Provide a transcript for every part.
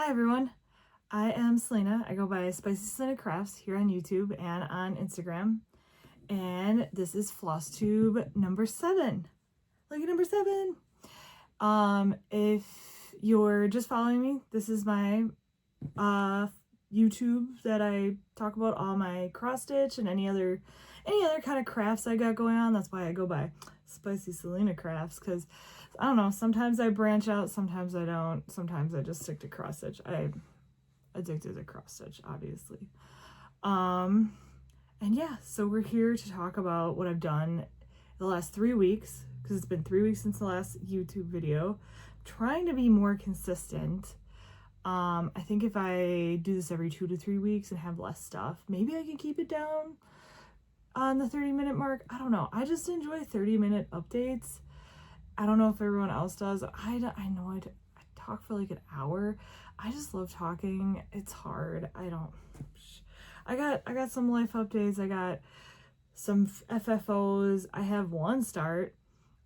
Hi everyone, I am Selena. I go by Spicy Selena Crafts here on YouTube and on Instagram. And this is Flosstube number 7. Look at number 7. If you're just following me, this is my YouTube that I talk about all my cross stitch and any other kind of crafts I got going on. That's why I go by Spicy Selena Crafts, because I don't know, sometimes I branch out, sometimes I don't, sometimes I just stick to cross stitch. I'm addicted to cross stitch, obviously. And yeah, so we're here to talk about what I've done the last 3 weeks, because it's been 3 weeks since the last YouTube video. I'm trying to be more consistent. I think if I do this every 2 to 3 weeks and have less stuff, maybe I can keep it down on the 30-minute mark. I don't know. I just enjoy 30-minute updates. I don't know if everyone else does. I know I talk for like an hour. I just love talking. It's hard. I got some life updates. I got some FFOs. I have one start.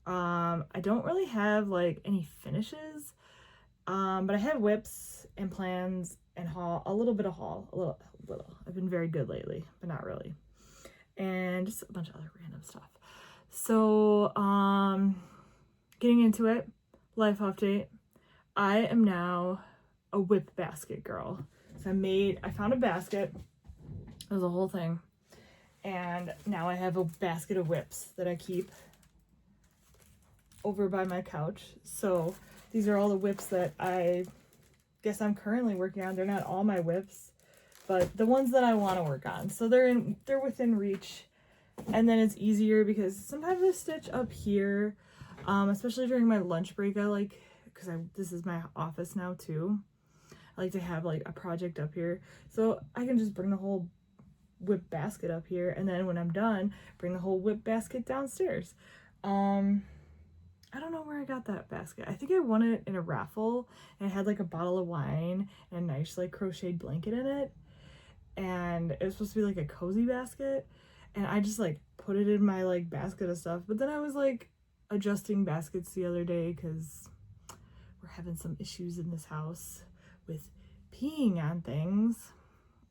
I don't really have like any finishes. But I have whips and plans and haul, a little bit of haul, a little. I've been very good lately, but not really. And just a bunch of other random stuff. So, getting into it, life update. I am now a whip basket girl. So I found a basket. It was a whole thing. And now I have a basket of whips that I keep over by my couch. So these are all the whips that I guess I'm currently working on. They're not all my whips, but the ones that I want to work on. So they're within reach. And then it's easier because sometimes I stitch up here, especially during my lunch break. I like, because this is my office now too. I like to have like a project up here. So I can just bring the whole whip basket up here, and then when I'm done, bring the whole whip basket downstairs. I don't know where I got that basket. I think I won it in a raffle, and it had like a bottle of wine and a nice like crocheted blanket in it. And it was supposed to be like a cozy basket. And I just like put it in my like basket of stuff. But then I was like adjusting baskets the other day because we're having some issues in this house with peeing on things.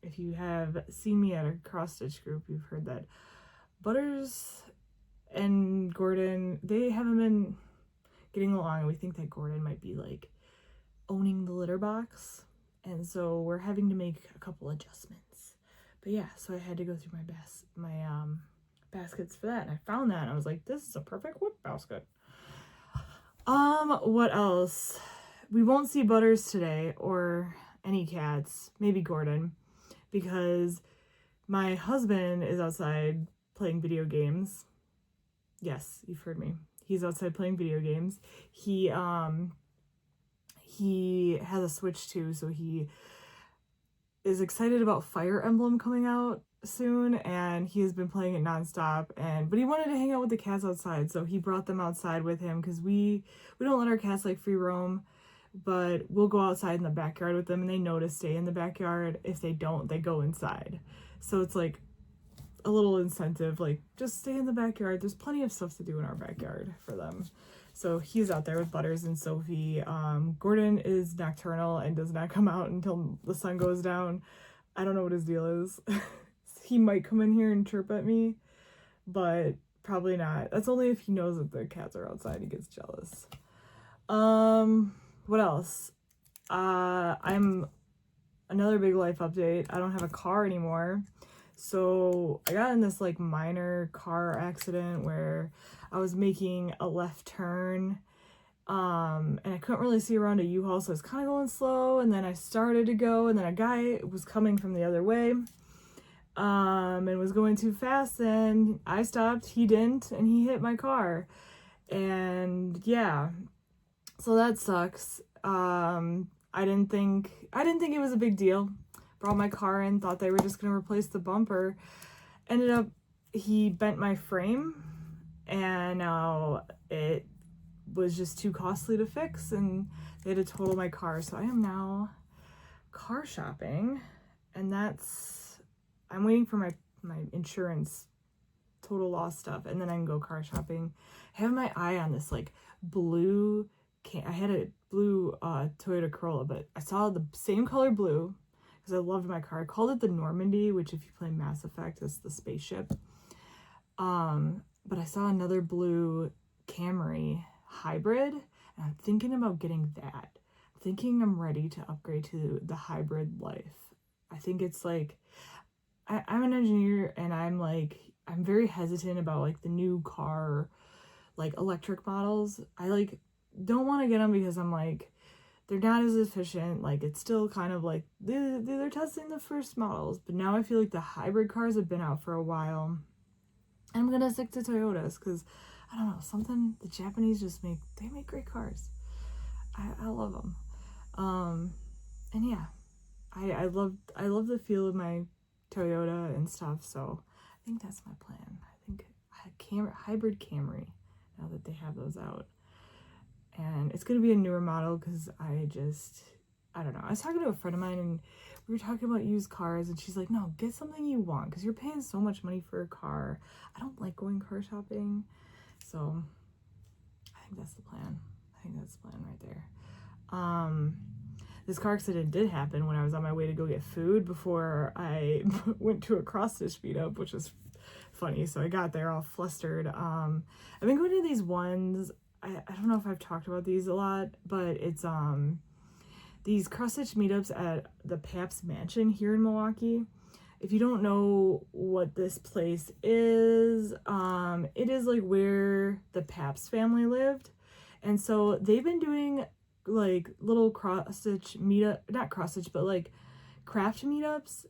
If you have seen me at a cross stitch group, you've heard that Butters and Gordon, they haven't been getting along, and we think that Gordon might be like owning the litter box, and so we're having to make a couple adjustments. But yeah, so I had to go through my baskets for that, and I found that and I was like, this is a perfect whip basket. What else? We won't see Butters today, or any cats, maybe Gordon, because my husband is outside playing video games. Yes, you've heard me. He's outside playing video games. He has a Switch too, so he is excited about Fire Emblem coming out soon, and he has been playing it nonstop. But he wanted to hang out with the cats outside, so he brought them outside with him, because we don't let our cats like free roam, but we'll go outside in the backyard with them, and they know to stay in the backyard. If they don't, they go inside. So it's like a little incentive, like just stay in the backyard. There's plenty of stuff to do in our backyard for them. So he's out there with Butters and Sophie. Gordon is nocturnal and does not come out until the sun goes down. I don't know what his deal is. He might come in here and chirp at me, but probably not. That's only if he knows that the cats are outside. He gets jealous. What else? I'm another big life update. I don't have a car anymore. So I got in this like minor car accident where I was making a left turn, and I couldn't really see around a U-Haul, so I was kind of going slow, and then I started to go, and then a guy was coming from the other way, and was going too fast, and I stopped, he didn't, and he hit my car. And yeah, so that sucks. I didn't think it was a big deal. Brought my car in, thought they were just gonna replace the bumper. Ended up, he bent my frame, and now it was just too costly to fix, and they had to total my car. So I am now car shopping, and I'm waiting for my insurance total loss stuff, and then I can go car shopping. I have my eye on this like blue I had a blue Toyota Corolla, but I saw the same color blue because I loved my car. I called it the Normandy, which if you play Mass Effect, is the spaceship. But I saw another blue Camry hybrid, and I'm thinking about getting that. I'm thinking I'm ready to upgrade to the hybrid life. I think it's like, I'm an engineer, and I'm very hesitant about like the new car, like electric models. I like don't want to get them because I'm like, they're not as efficient. Like, it's still kind of like they're testing the first models, but now I feel like the hybrid cars have been out for a while. I'm gonna stick to Toyotas because I don't know, something the Japanese just make great cars. I love them. And yeah, I love the feel of my Toyota and stuff. So I think that's my plan. I think hybrid Camry, now that they have those out. And it's going to be a newer model because I don't know. I was talking to a friend of mine and we were talking about used cars, and she's like, no, get something you want because you're paying so much money for a car. I don't like going car shopping. So I think that's the plan. Right there. This car accident did happen when I was on my way to go get food before I went to a cross-stitch meetup, which was funny. So I got there all flustered. I've been going to these ones. I don't know if I've talked about these a lot, but it's these cross-stitch meetups at the Pabst Mansion here in Milwaukee. If you don't know what this place is, it is like where the Pabst family lived. And so they've been doing like little cross-stitch meetup, not cross-stitch, but like craft meetups.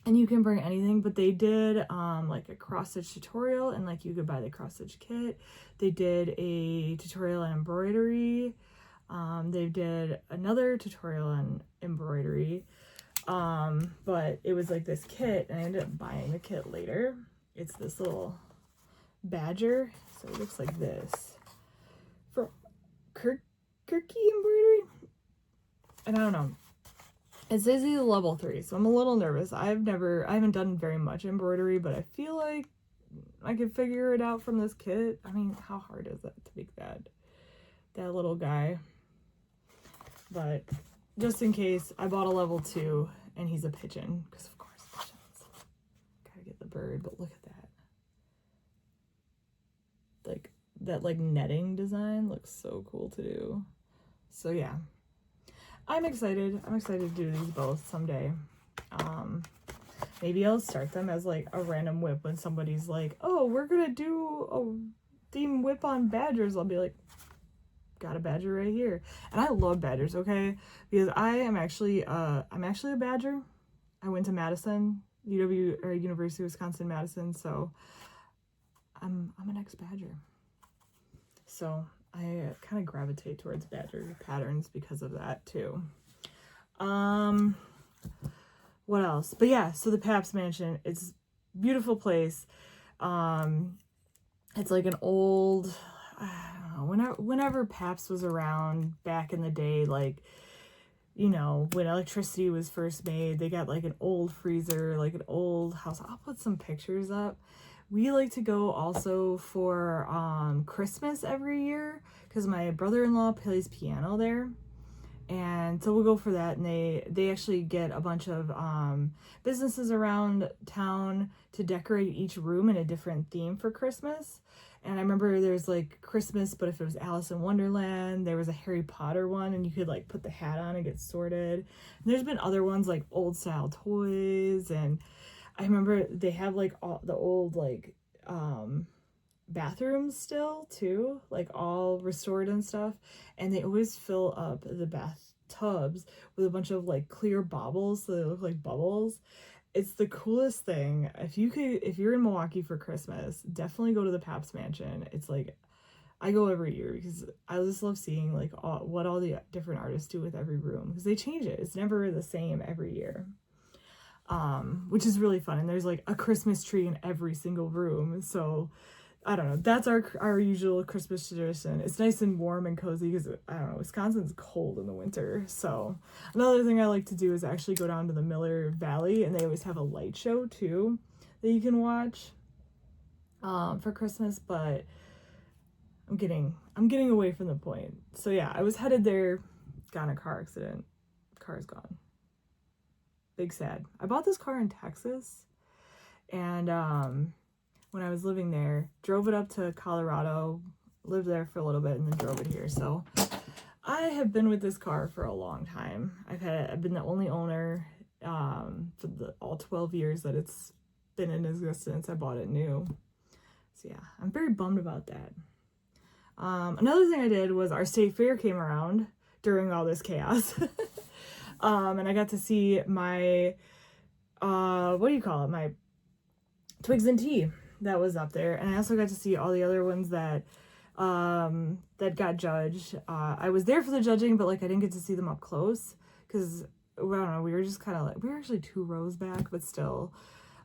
And you can bring anything, but they did like a cross-stitch tutorial, and like you could buy the cross-stitch kit. They did a tutorial on embroidery. They did another tutorial on embroidery. But it was like this kit, and I ended up buying the kit later. It's this little badger, so it looks like this. For Kirky embroidery? And I don't know. It says he's level 3, so I'm a little nervous. I haven't done very much embroidery, but I feel like I could figure it out from this kit. I mean, how hard is it to make that little guy? But just in case, I bought a level 2, and he's a pigeon, because of course pigeons. Gotta get the bird, but look at that. Like, that like netting design looks so cool to do. So yeah. I'm excited to do these both someday. Maybe I'll start them as like a random whip when somebody's like, oh, we're gonna do a theme whip on badgers. I'll be like, got a badger right here. And I love badgers, okay? Because I'm actually a badger. I went to Madison, University of Wisconsin-Madison, so I'm an ex-badger. So I kind of gravitate towards badger patterns because of that too. What else? But yeah, so the Pabst Mansion, it's a beautiful place. It's like an old, I don't know, whenever Pabst was around back in the day, like, you know, when electricity was first made, they got like an old freezer, like an old house. I'll put some pictures up. We like to go also for Christmas every year because my brother-in-law plays piano there, and so we'll go for that. And they actually get a bunch of businesses around town to decorate each room in a different theme for Christmas. And I remember there's like Christmas, but if it was Alice in Wonderland, there was a Harry Potter one, and you could like put the hat on and get sorted. And there's been other ones like old style toys, and I remember they have like all the old like bathrooms still too, like all restored and stuff, and they always fill up the bathtubs with a bunch of like clear baubles so they look like bubbles. It's the coolest thing. If you're in Milwaukee for Christmas, definitely go to the Pabst Mansion. It's like, I go every year because I just love seeing like what all the different artists do with every room, because they change it. It's never the same every year. Which is really fun. And there's like a Christmas tree in every single room. So I don't know. That's our usual Christmas tradition. It's nice and warm and cozy because, I don't know, Wisconsin's cold in the winter. So another thing I like to do is actually go down to the Miller Valley, and they always have a light show too that you can watch for Christmas. But I'm getting away from the point. So yeah, I was headed there, got in a car accident. Car's gone. Big sad. I bought this car in Texas, and when I was living there, drove it up to Colorado, lived there for a little bit, and then drove it here. So I have been with this car for a long time. I've been the only owner for all 12 years that it's been in existence. I bought it new. So yeah, I'm very bummed about that. Another thing I did was our state fair came around during all this chaos. And I got to see my, what do you call it? My Twigs and Tea that was up there. And I also got to see all the other ones that got judged. I was there for the judging, but like I didn't get to see them up close because, I don't know, we were just kind of like, we were actually 2 rows back, but still.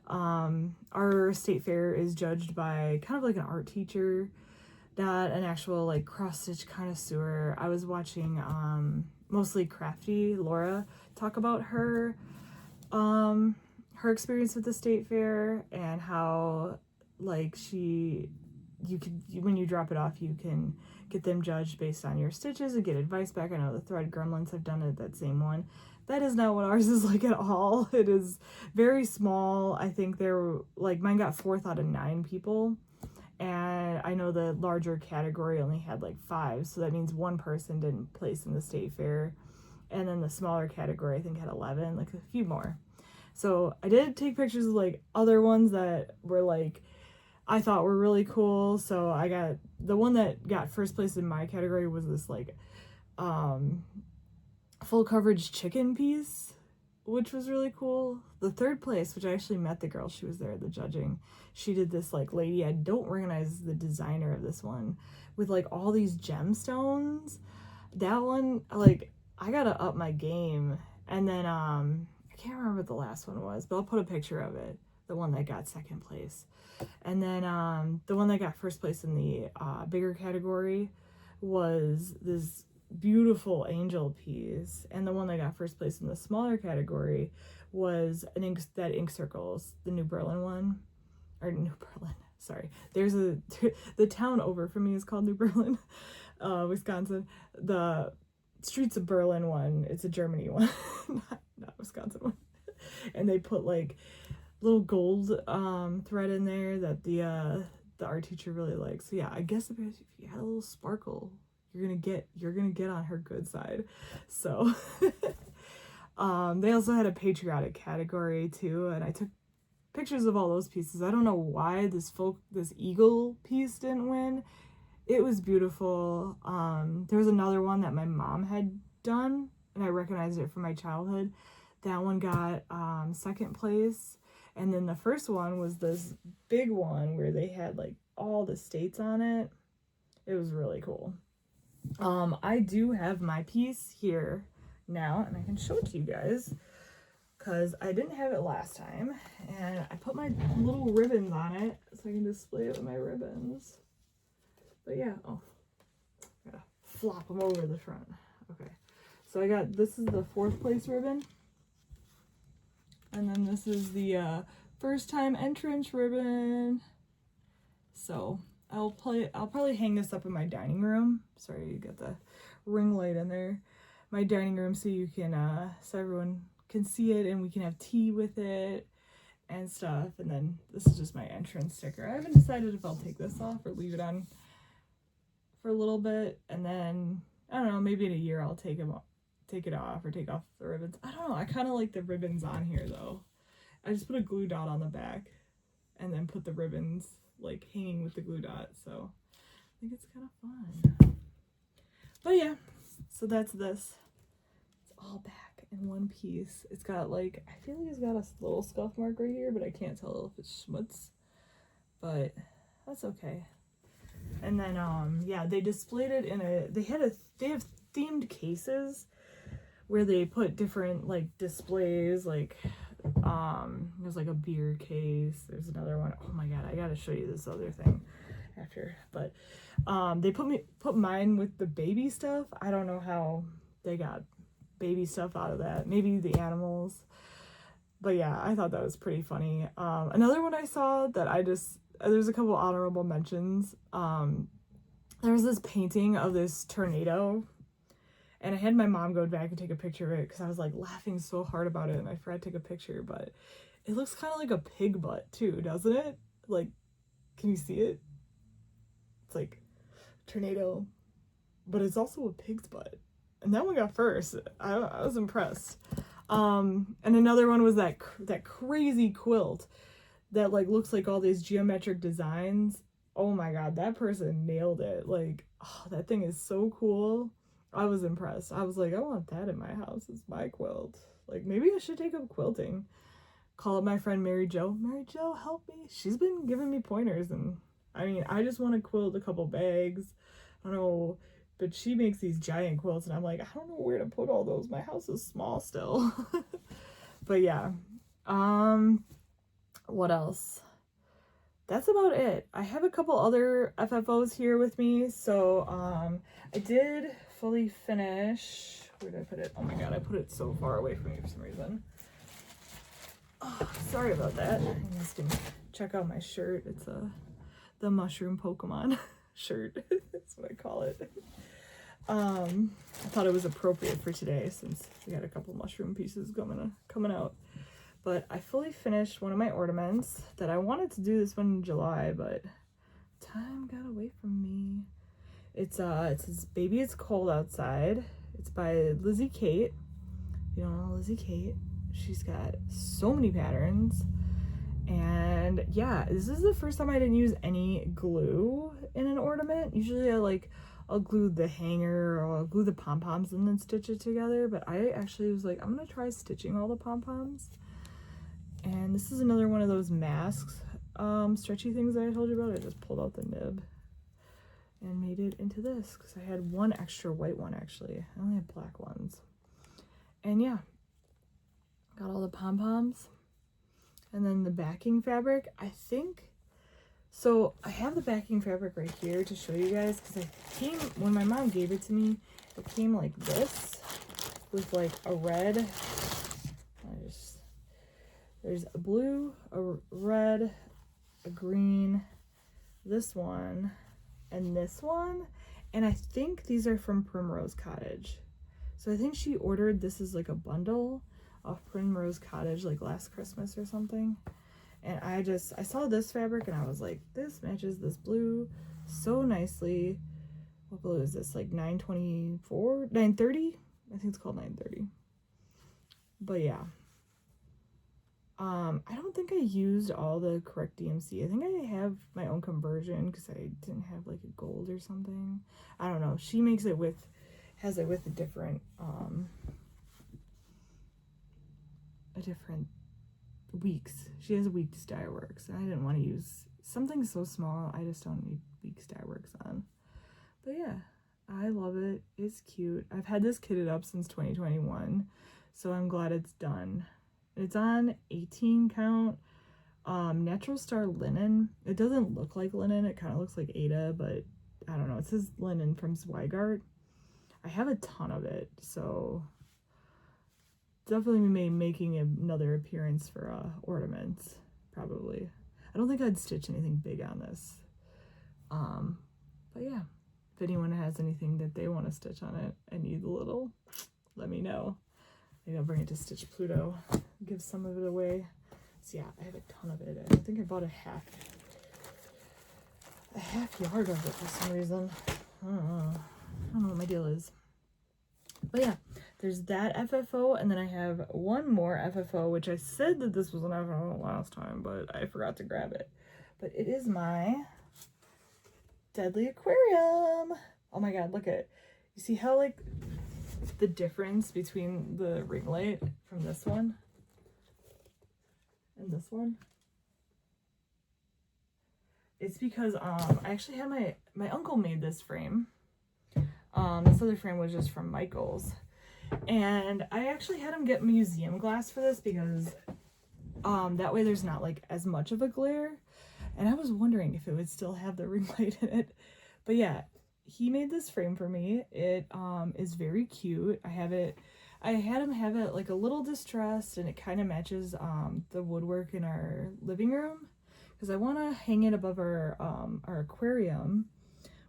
Our state fair is judged by kind of like an art teacher, not an actual like cross-stitch connoisseur. I was watching mostly crafty Laura talk about her experience with the state fair and how like when you drop it off, you can get them judged based on your stitches and get advice back. I know the Thread Gremlins have done it, that same one. That is not what ours is like at all. It is very small. I think mine got 4th out of 9 people. And I know the larger category only had like 5, so that means 1 person didn't place in the state fair. And then the smaller category I think had 11, like a few more. So I did take pictures of like other ones that were like I thought were really cool. So I got the one that got first place in my category was this like full coverage chicken piece, which was really cool. The 3rd place, which I actually met the girl, she was there at the judging. She did this like lady, I don't recognize the designer of this one, with like all these gemstones. That one, like, I gotta up my game. And then I can't remember what the last one was, but I'll put a picture of it, the one that got 2nd place. And then the one that got 1st place in the bigger category was this beautiful angel piece, and the one that got 1st place in the smaller category was that ink circles, the New Berlin one, or New Berlin, sorry, there's the town over from me is called New Berlin, Wisconsin. The Streets of Berlin one, it's a Germany one, not Wisconsin one. And they put like little gold thread in there that the art teacher really likes. So yeah, I guess if you had a little sparkle, you're gonna get on her good side. So they also had a patriotic category too, and I took pictures of all those pieces. I don't know why this eagle piece didn't win. It was beautiful. There was another one that my mom had done, and I recognized it from my childhood. That one got 2nd place, and then the first one was this big one where they had like all the states on it. It was really cool. I do have my piece here now, and I can show it to you guys because I didn't have it last time, and I put my little ribbons on it so I can display it with my ribbons. But yeah, I gotta flop them over the front. Okay, so this is the 4th place ribbon, and then this is the 1st time entrance ribbon. So I'll probably hang this up in my dining room. Sorry, you got the ring light in there. My dining room, so you can so everyone can see it, and we can have tea with it and stuff. And then this is just my entrance sticker. I haven't decided if I'll take this off or leave it on for a little bit, and then I don't know, maybe in a year I'll take it off or take off the ribbons. I don't know. I kind of like the ribbons on here though. I just put a glue dot on the back and then put the ribbons like hanging with the glue dot, so I think it's kind of fun. But yeah, so that's this. It's all back in one piece. It's got like, I feel like it's got a little scuff mark right here, but I can't tell if it's schmutz, but that's okay. And then yeah, they displayed it in they have themed cases where they put different like displays, like there's like a beer case, there's another one. Oh my god, I gotta show you this other thing after. But they put mine with the baby stuff. I don't know how they got baby stuff out of that, maybe the animals, but yeah, I thought that was pretty funny. Another one I saw that there's a couple honorable mentions. there was this painting of this tornado, and I had my mom go back and take a picture of it because I was like laughing so hard about it and I forgot to take a picture, but it looks kind of like a pig butt too, doesn't it? Like, can you see it? It's like tornado, but it's also a pig's butt. And that one got first. I was impressed. And another one was that crazy quilt that like looks like all these geometric designs. Oh my god, that person nailed it. Like, oh, that thing is so cool. I was impressed. I was like, I want that in my house. It's my quilt. Like, maybe I should take up quilting. Call up my friend Mary Jo. Mary Jo, help me. She's been giving me pointers, and I mean, I just want to quilt a couple bags. I don't know, but she makes these giant quilts, and I'm like, I don't know where to put all those. My house is small still. But yeah. What else? That's about it. I have a couple other FFOs here with me. So I did fully finish. Where did I put it? Oh my god, I put it so far away from me for some reason. Oh, sorry about that. You guys can check out my shirt. It's the mushroom Pokemon shirt. That's what I call it. I thought it was appropriate for today since we got a couple mushroom pieces coming out. But I fully finished one of my ornaments that I wanted to do this one in July, but time got away from me. It says Baby It's Cold Outside. It's by Lizzie Kate. You don't know Lizzie Kate. She's got so many patterns. And yeah, this is the first time I didn't use any glue in an ornament. Usually I'll glue the hanger or I'll glue the pom-poms and then stitch it together. But I actually was like, I'm gonna try stitching all the pom-poms. And this is another one of those masks, stretchy things that I told you about. I just pulled out the nib and made it into this because I had one extra white one actually. I only had black ones. And yeah, got all the pom-poms. And then the backing fabric, I think, so I have the backing fabric right here to show you guys because when my mom gave it to me, it came like this with like a red, there's a blue, a red, a green, this one, and this one. And I think these are from Primrose Cottage. So I think she ordered this as like a bundle of Primrose Cottage like last Christmas or something. And I saw this fabric and I was like, this matches this blue so nicely. What blue is this? Like 924? 930? I think it's called 930. But yeah. I don't think I used all the correct DMC. I think I have my own conversion because I didn't have like a gold or something. I don't know. She makes it with, has it with a different weeks. She has weeks dye works, and I didn't want to use something so small. I just don't need weeks dye works on. But yeah, I love it. It's cute. I've had this kitted up since 2021, so I'm glad it's done. It's on 18 count natural star linen. It doesn't look like linen. It kind of looks like Ada, but I don't know. It says linen from Zweigart. I have a ton of it, so definitely making another appearance for ornaments, probably. I don't think I'd stitch anything big on this. But yeah, if anyone has anything that they want to stitch on it and need a little, let me know. Maybe I'll bring it to Stitch Pluto, give some of it away. So yeah, I have a ton of it. I think I bought a half yard of it for some reason. I don't know what my deal is. But yeah, there's that FFO, and then I have one more FFO, which I said that this was an FFO last time, but I forgot to grab it. But it is my Deadly Aquarium. Oh my god, look at it. You see how like the difference between the ring light from this one and this one? It's because I actually had my uncle made this frame. This other frame was just from Michael's, and I actually had him get museum glass for this because that way there's not like as much of a glare, and I was wondering if it would still have the ring light in it. But yeah, he made this frame for me. It is very cute. I had him have it like a little distressed, and it kind of matches the woodwork in our living room because I want to hang it above our aquarium,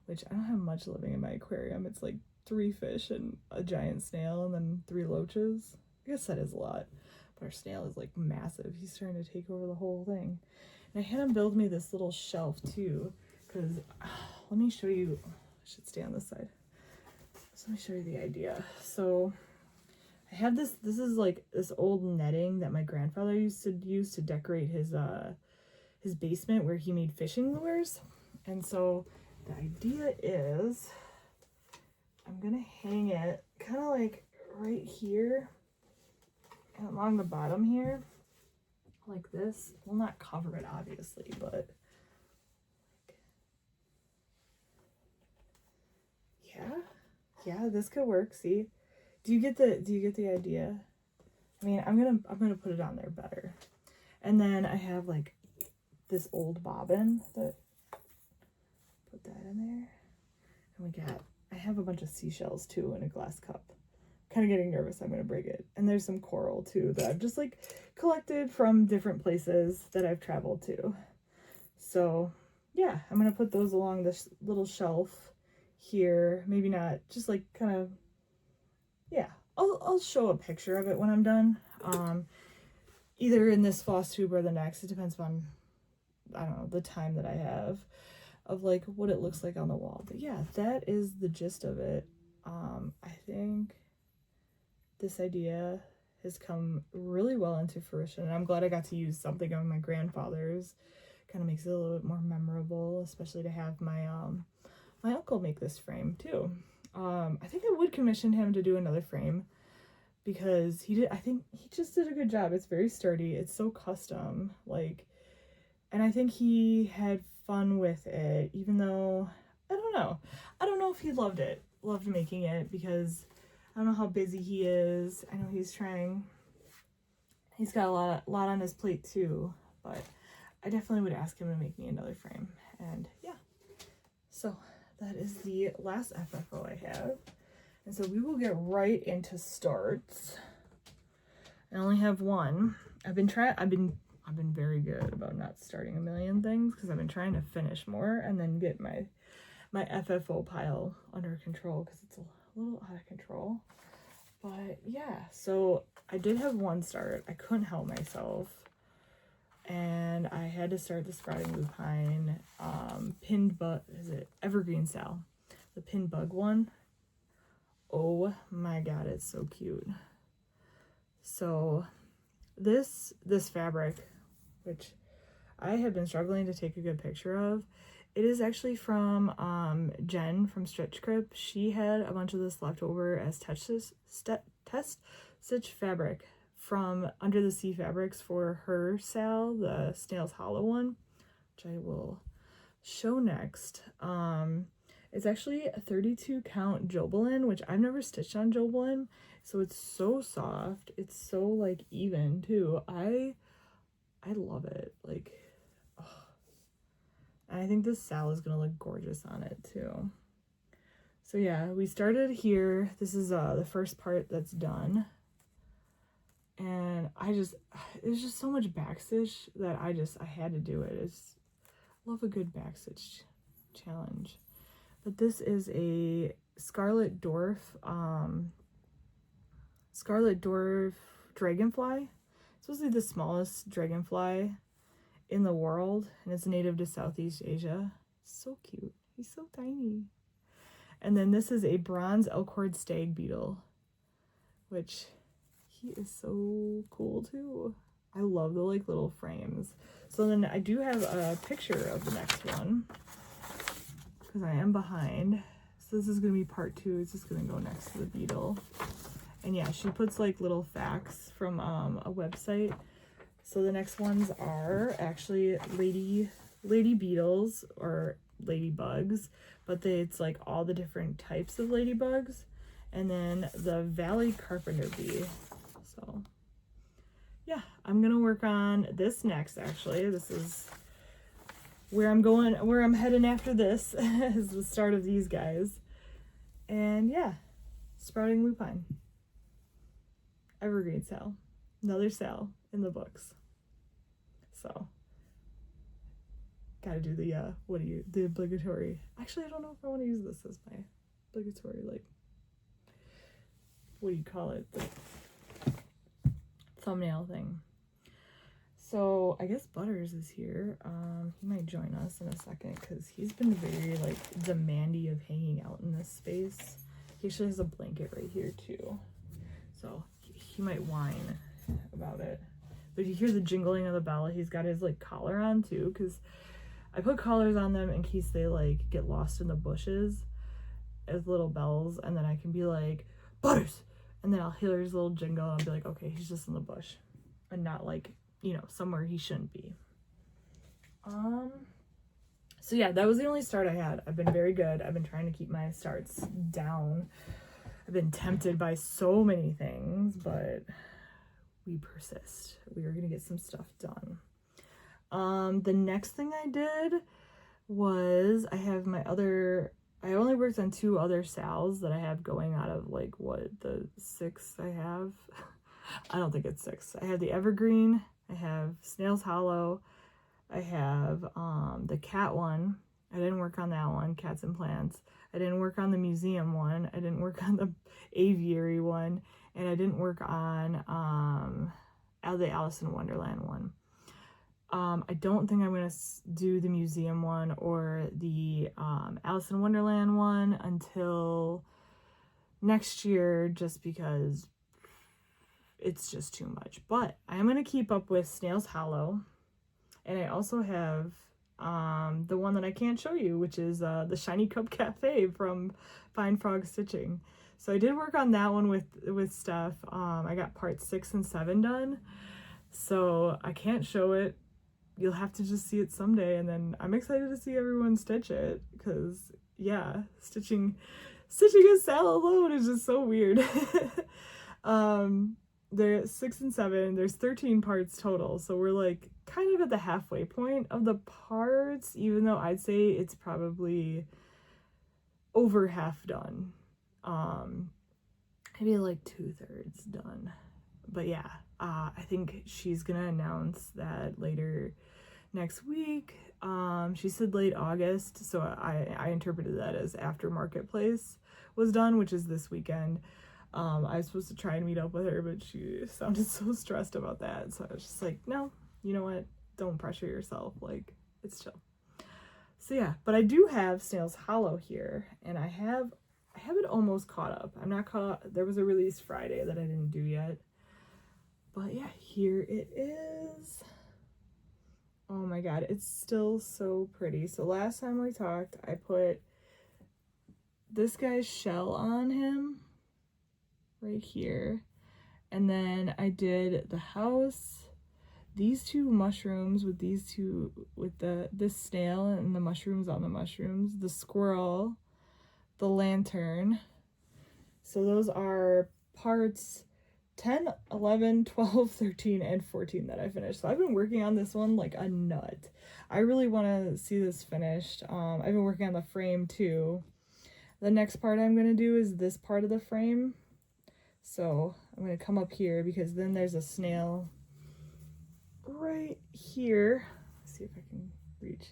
which I don't have much living in my aquarium. It's like 3 fish and a giant snail and then 3 loaches. I guess that is a lot, but our snail is like massive. He's trying to take over the whole thing. And I had him build me this little shelf too, because let me show you. I should stay on this side. So let me show you the idea. So I have this is like this old netting that my grandfather used to use to decorate his basement where he made fishing lures. And so the idea is I'm gonna hang it kind of like right here and along the bottom here, like this. We'll not cover it obviously, but yeah, this could work. See, do you get the idea? I mean, I'm gonna put it on there better. And then I have like this old bobbin that, put that in there. And I have a bunch of seashells too in a glass cup. Kind of getting nervous I'm gonna break it. And there's some coral too that I've just like collected from different places that I've traveled to. So yeah, I'm gonna put those along this little shelf here. Maybe not, just like kind of, yeah, I'll show a picture of it when I'm done. Either in this Flosstube or the next. It depends on, I don't know, the time that I have of like what it looks like on the wall. But yeah, that is the gist of it. I think this idea has come really well into fruition, and I'm glad I got to use something of my grandfather's. Kind of makes it a little bit more memorable, especially to have my my uncle make this frame too. I think I would commission him to do another frame because I think he just did a good job. It's very sturdy. It's so custom, like, and I think he had fun with it, even though I don't know if he loved making it, because I don't know how busy he is. I know he's got a lot on his plate too, but I definitely would ask him to make me another frame. And yeah, so that is the last FFO I have. And so we will get right into starts. I only have one. I've been very good about not starting a million things because I've been trying to finish more and then get my FFO pile under control because it's a little out of control. But yeah, so I did have one start. I couldn't help myself. And I had to start the sprouting lupine, pinned bug, is it Evergreen Sal? The pinned bug one. Oh my god, it's so cute. So this fabric, which I have been struggling to take a good picture of, it is actually from Jen from Crypt. She had a bunch of this left over as test stitch fabric from Under the Sea Fabrics for her Sal, the Snails Holo one, which I will show next. It's actually a 32 count Joebelin, which I've never stitched on Joebelin, so it's so soft. It's so like even too. I love it. Like, oh. And I think this Sal is gonna look gorgeous on it too. So yeah, we started here. This is the first part that's done. And there's just so much backstitch that I had to do it. I love a good backstitch challenge. But this is a Scarlet Dwarf dragonfly. It's supposed to be the smallest dragonfly in the world, and it's native to Southeast Asia. So cute. He's so tiny. And then this is a bronze elk-horned stag beetle, which he is so cool too. I love the like little frames. So then I do have a picture of the next one because I am behind. So this is gonna be part 2. It's just gonna go next to the beetle. And yeah, she puts like little facts from a website. So the next ones are actually lady beetles or ladybugs, but it's like all the different types of ladybugs. And then the valley carpenter bee. So yeah, I'm gonna work on this next. Actually, this is where I'm heading after this is the start of these guys. And yeah, sprouting lupine, evergreen Sal, another Sal in the books. So gotta do the, the obligatory, actually, I don't know if I want to use this as my obligatory, like, what do you call it, the thumbnail thing. So I guess Butters is here. He might join us in a second because he's been very like demandy of hanging out in this space. He actually has a blanket right here too, so he might whine about it. But if you hear the jingling of the bell, he's got his like collar on too, because I put collars on them in case they like get lost in the bushes as little bells, and then I can be like, Butters, and then I'll hear his little jingle and I'll be like, okay, he's just in the bush and not like, you know, somewhere he shouldn't be. So yeah, that was the only start I had. I've been very good. I've been trying to keep my starts down. I've been tempted by so many things, but we persist. We are gonna get some stuff done. The next thing I did was I only worked on 2 other sales that I have going out of like the 6 I have. I don't think it's 6. I have the Evergreen, I have Snails Holo, I have the cat one. I didn't work on that one, Cats and Plants. I didn't work on the museum one. I didn't work on the aviary one, and I didn't work on the Alice in Wonderland one. I don't think I'm gonna do the museum one or the Alice in Wonderland one until next year, just because it's just too much. But I am gonna keep up with Snails Holo, and I also have the one that I can't show you, which is the Shiny Cup Cafe from Fine Frog Stitching. So I did work on that one with Steph. I got parts 6 and 7 done, so I can't show it. You'll have to just see it someday, and then I'm excited to see everyone stitch it, because yeah, stitching a saddle alone is just so weird. There's 6 and 7, there's 13 parts total, so we're like kind of at the halfway point of the parts, even though I'd say it's probably over half done. Maybe like 2/3 done. But yeah, I think she's gonna announce that later next week. She said late August, so I interpreted that as after Marketplace was done, which is this weekend. I was supposed to try and meet up with her, but she sounded so stressed about that, so I was just like, no, you know what, don't pressure yourself, like, it's chill. So yeah, but I do have Snails Holo here, and I have it almost caught up. I'm not caught. There was a release Friday that I didn't do yet, but yeah, here it is. Oh my god, it's still so pretty. So last time we talked, I put this guy's shell on him right here, and then I did the house, these 2 mushrooms with this snail and the mushrooms on the mushrooms, the squirrel, the lantern. So those are parts 10, 11, 12, 13, and 14 that I finished. So I've been working on this one like a nut. I really want to see this finished. I've been working on the frame too. The next part I'm going to do is this part of the frame. So I'm going to come up here, because then there's a snail right here. Let's see if I can reach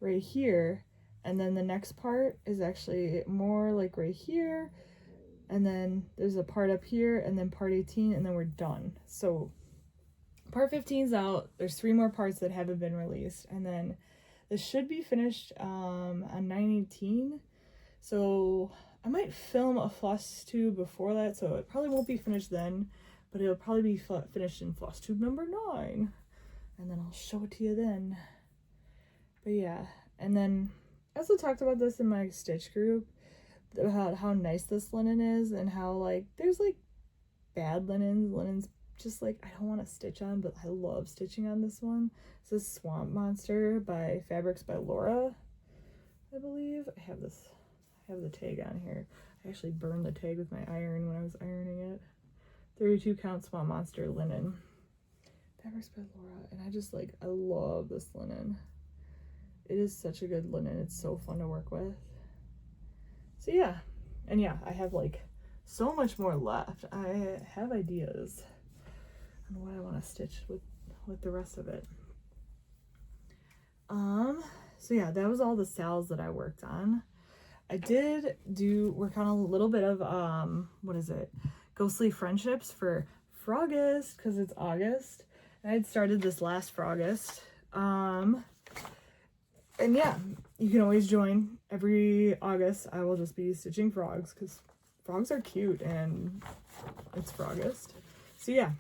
right here. And then the next part is actually more like right here. And then there's a part up here, and then part 18, and then we're done. So part 15's out. There's 3 more parts that haven't been released. And then this should be finished on 9/18. So I might film a Flosstube before that, so it probably won't be finished then, but it'll probably be finished in Flosstube number 9. And then I'll show it to you then. But yeah, and then I also talked about this in my stitch group, about how nice this linen is, and how like there's like bad linens just like I don't want to stitch on, but I love stitching on this one. This is Swamp Monster by Fabrics by Laura, I believe. I have the tag on here. I actually burned the tag with my iron when I was ironing it. 32 count Swamp Monster linen, Fabrics by Laura. And I just like, I love this linen. It is such a good linen. It's so fun to work with. So yeah, and yeah, I have like so much more left. I have ideas on what I want to stitch with the rest of it. So yeah, that was all the sales that I worked on. I did work on a little bit of, what is it? Ghostly Friendships for Frogust, because it's August. I had started this last Frogust. And yeah, you can always join. Every August, I will just be stitching frogs, because frogs are cute, and it's Frogust. So yeah,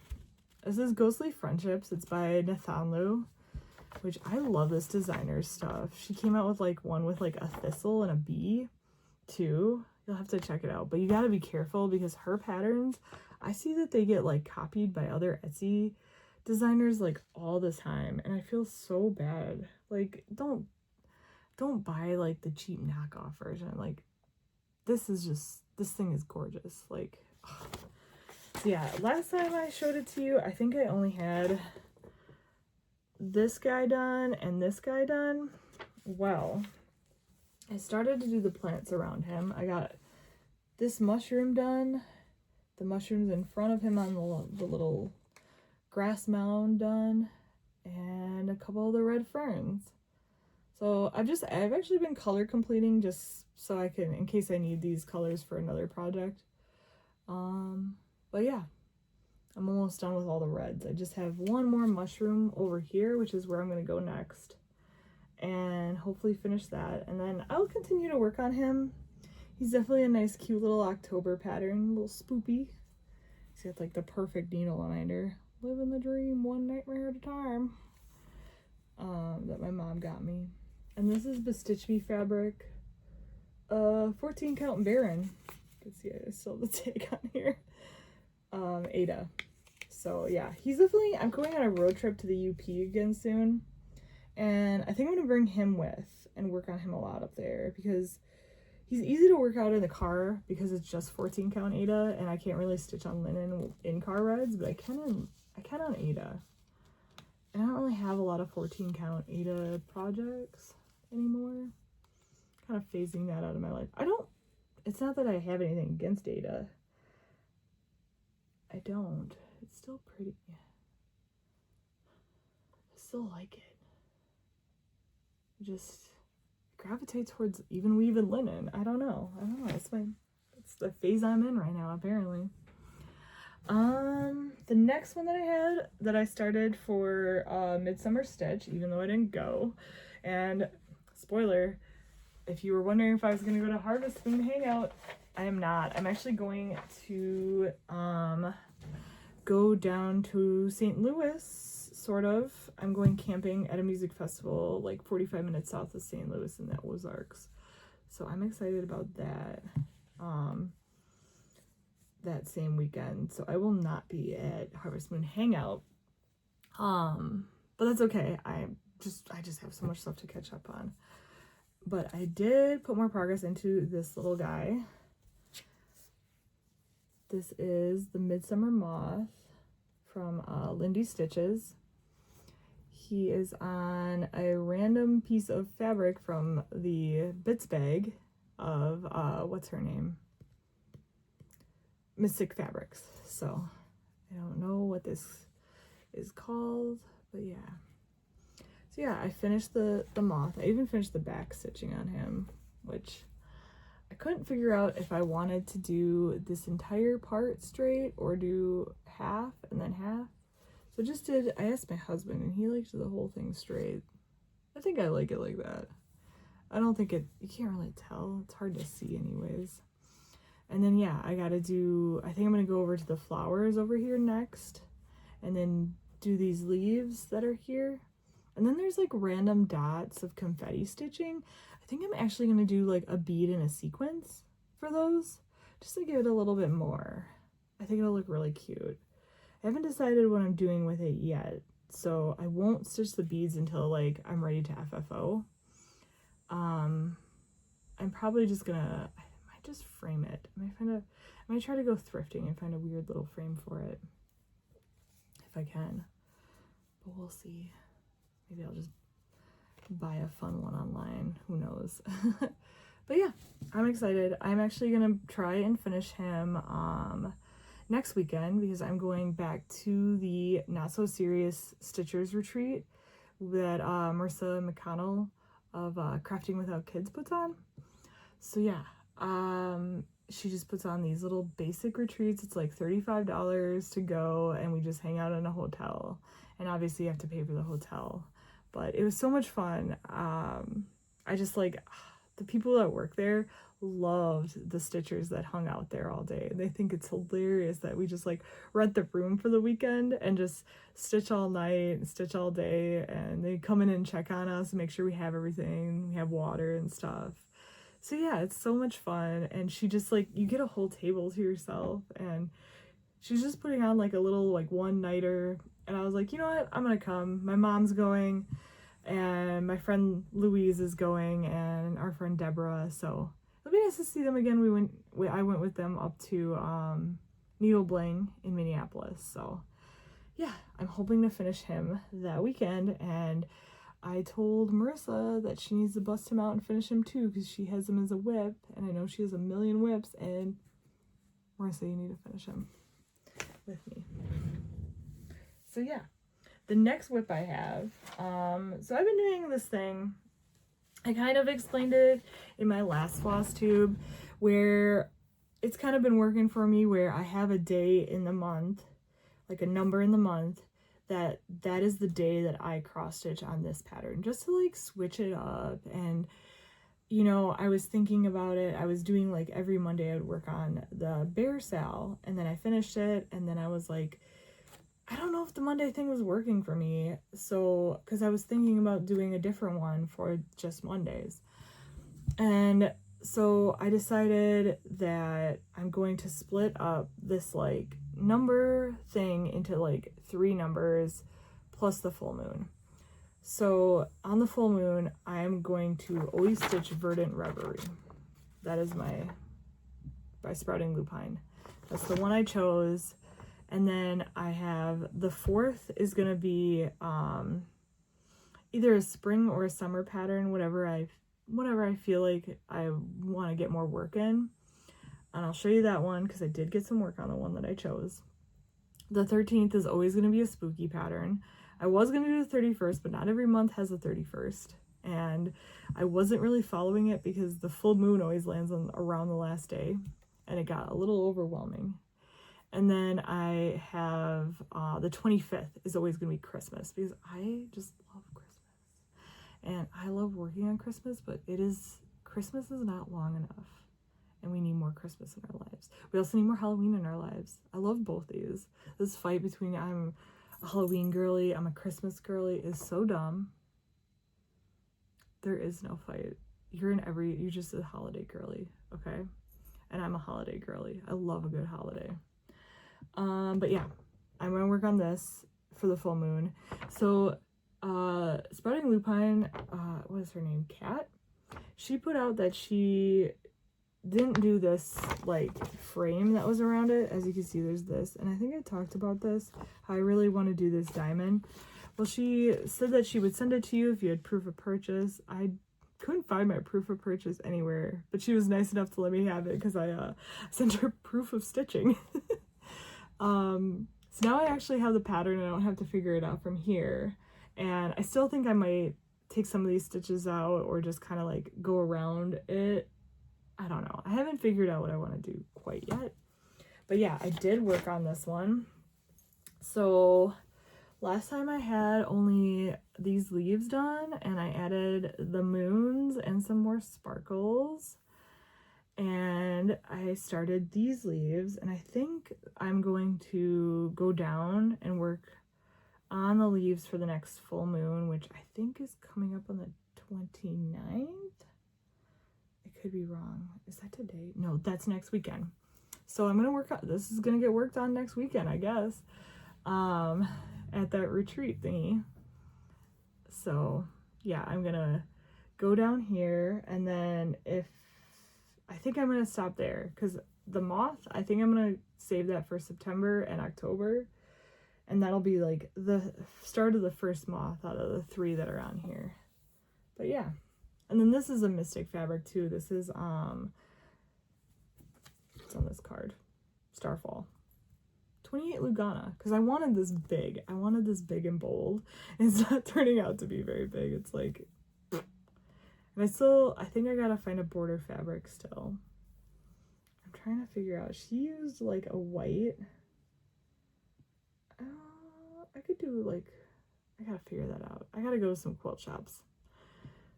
this is Ghostly Friendships. It's by Nathnolu, which I love this designer's stuff. She came out with like one with like a thistle and a bee too. You'll have to check it out, but you got to be careful because her patterns, I see that they get like copied by other Etsy designers like all the time, and I feel so bad. Like, don't buy like the cheap knockoff version. Like, this thing is gorgeous. Like, ugh. So yeah, last time I showed it to you, I think I only had this guy done and this guy done. Well, I started to do the plants around him. I got this mushroom done, the mushrooms in front of him on the little grass mound done, and a couple of the red ferns. So I've actually been color completing just so I can, in case I need these colors for another project. But yeah, I'm almost done with all the reds. I just have one more mushroom over here, which is where I'm going to go next, and hopefully finish that. And then I'll continue to work on him. He's definitely a nice, cute little October pattern, a little spoopy. He's got like the perfect needle liner. Living the dream, one nightmare at a time. That my mom got me. And this is the Stitch Me fabric. 14 count Baron. You can see I still have the tag on here. Ada. So yeah, he's definitely, I'm going on a road trip to the UP again soon. And I think I'm gonna bring him with and work on him a lot up there because he's easy to work out in the car because it's just 14 count Ada, and I can't really stitch on linen in car reds, but I can on Ada. And I don't really have a lot of 14 count Ada projects anymore. Kind of phasing that out of my life. It's not that I have anything against Ada. I don't. It's still pretty. I still like it. Just gravitate towards even weave and linen. I don't know. It's the phase I'm in right now, apparently. The next one that I started for Midsummer Stitch, even though I didn't go, and spoiler, if you were wondering if I was gonna go to Harvest Moon Hangout, I am not. I'm actually going to go down to St. Louis, sort of. I'm going camping at a music festival like 45 minutes south of St. Louis in the Ozarks. So I'm excited about that. That same weekend. So I will not be at Harvest Moon Hangout. But that's okay. I just have so much stuff to catch up on. But I did put more progress into this little guy. This is the Midsummer Moth from Lindy Stitches. He is on a random piece of fabric from the Bits bag of, what's her name? Mystic Fabrics. So I don't know what this is called, but yeah. So yeah, I finished the moth. I even finished the back stitching on him, which I couldn't figure out if I wanted to do this entire part straight or do half and then half. So I asked my husband and he liked the whole thing straight. I think I like it like that. I don't think you can't really tell. It's hard to see anyways. And then yeah, I think I'm gonna go over to the flowers over here next and then do these leaves that are here. And then there's like random dots of confetti stitching. I think I'm actually gonna do like a bead and a sequence for those, just to give it a little bit more. I think it'll look really cute. I haven't decided what I'm doing with it yet, so I won't stitch the beads until like I'm ready to FFO. I'm probably just gonna, I might just frame it. I might try to go thrifting and find a weird little frame for it, if I can, but we'll see. Maybe I'll just buy a fun one online, who knows. But yeah, I'm excited. I'm actually gonna try and finish him next weekend because I'm going back to the Not So Serious Stitchers retreat that Marissa McConnell of Crafting Without Kids puts on. So yeah, she just puts on these little basic retreats. It's like $35 to go, and we just hang out in a hotel. And obviously you have to pay for the hotel. But it was so much fun. I just like, the people that work there loved the stitchers that hung out there all day. They think it's hilarious that we just like rent the room for the weekend and just stitch all night, stitch all day, and they come in and check on us and make sure we have everything, we have water and stuff. So yeah, it's so much fun. And she just like, you get a whole table to yourself, and she's just putting on like a little like one-nighter, and I was like, you know what, I'm gonna come. My mom's going, and my friend Louise is going, and our friend Deborah, so it'll be nice to see them again. I went with them up to Needle Bling in Minneapolis, so yeah, I'm hoping to finish him that weekend. And I told Marissa that she needs to bust him out and finish him too, because she has him as a whip, and I know she has a million whips, and Marissa, you need to finish him with me. So yeah, the next whip I have, so I've been doing this thing, I kind of explained it in my last Flosstube, where it's kind of been working for me, where I have a day in the month, like a number in the month, that is the day that I cross stitch on this pattern, just to like switch it up. And you know, I was thinking about it. I was doing like every Monday I would work on the bear sal, and then I finished it, and then I was like, I don't know if the Monday thing was working for me. So, because I was thinking about doing a different one for just Mondays. And so I decided that I'm going to split up this like number thing into like 3 numbers plus the full moon. So on the full moon, I'm going to always stitch Verdant Reverie. That is by Sprouting Lupine. That's the one I chose. And then I have the 4th is going to be either a spring or a summer pattern, whatever I feel like I want to get more work in. And I'll show you that one because I did get some work on the one that I chose. The 13th is always going to be a spooky pattern. I was going to do the 31st, but not every month has a 31st. And I wasn't really following it because the full moon always lands on around the last day, and it got a little overwhelming. And then I have the 25th is always going to be Christmas, because I just love Christmas. And I love working on Christmas, but Christmas is not long enough. And we need more Christmas in our lives. We also need more Halloween in our lives. I love both these. This fight between I'm a Halloween girly, I'm a Christmas girly is so dumb. There is no fight. You're just a holiday girly, okay? And I'm a holiday girly. I love a good holiday. But yeah, I'm gonna work on this for the full moon. So, Sprouting Lupine, what is her name? Kat? She put out that she didn't do this like frame that was around it. As you can see, there's this, and I think I talked about this, how I really want to do this diamond. Well, she said that she would send it to you if you had proof of purchase. I couldn't find my proof of purchase anywhere, but she was nice enough to let me have it because I sent her proof of stitching. So now I actually have the pattern and I don't have to figure it out from here. And I still think I might take some of these stitches out or just kind of like go around it. I don't know. I haven't figured out what I want to do quite yet. But yeah, I did work on this one. So last time I had only these leaves done, and I added the moons and some more sparkles. And I started these leaves, and I think I'm going to go down and work on the leaves for the next full moon, which I think is coming up on the 29th. I could be wrong. Is that today? No, that's next weekend. So I'm gonna work on this. Is gonna get worked on next weekend, I guess, at that retreat thingy. So yeah, I'm gonna go down here, and then I think I'm going to stop there, because the moth, I think I'm going to save that for September and October, and that'll be like the start of the first moth out of the 3 that are on here. But yeah, and then this is a Mystic fabric too. This is it's on this card, Starfall 28 Lugana, because I wanted this big. I wanted this big and bold, and it's not turning out to be very big. It's like, and I think I gotta find a border fabric still. I'm trying to figure out, she used like a white. I could do like, I gotta figure that out. I gotta go to some quilt shops,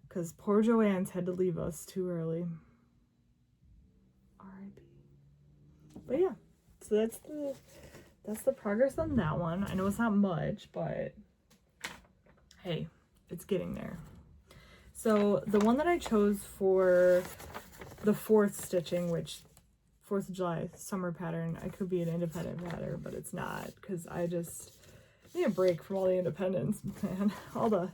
because poor Joanne's had to leave us too early. R.I.P. But yeah, so that's the progress on that one. I know it's not much, but hey, it's getting there. So the one that I chose for the 4th stitching, which 4th of July summer pattern, I could be an independent pattern, but it's not, because I just need a break from all the independence, man. All the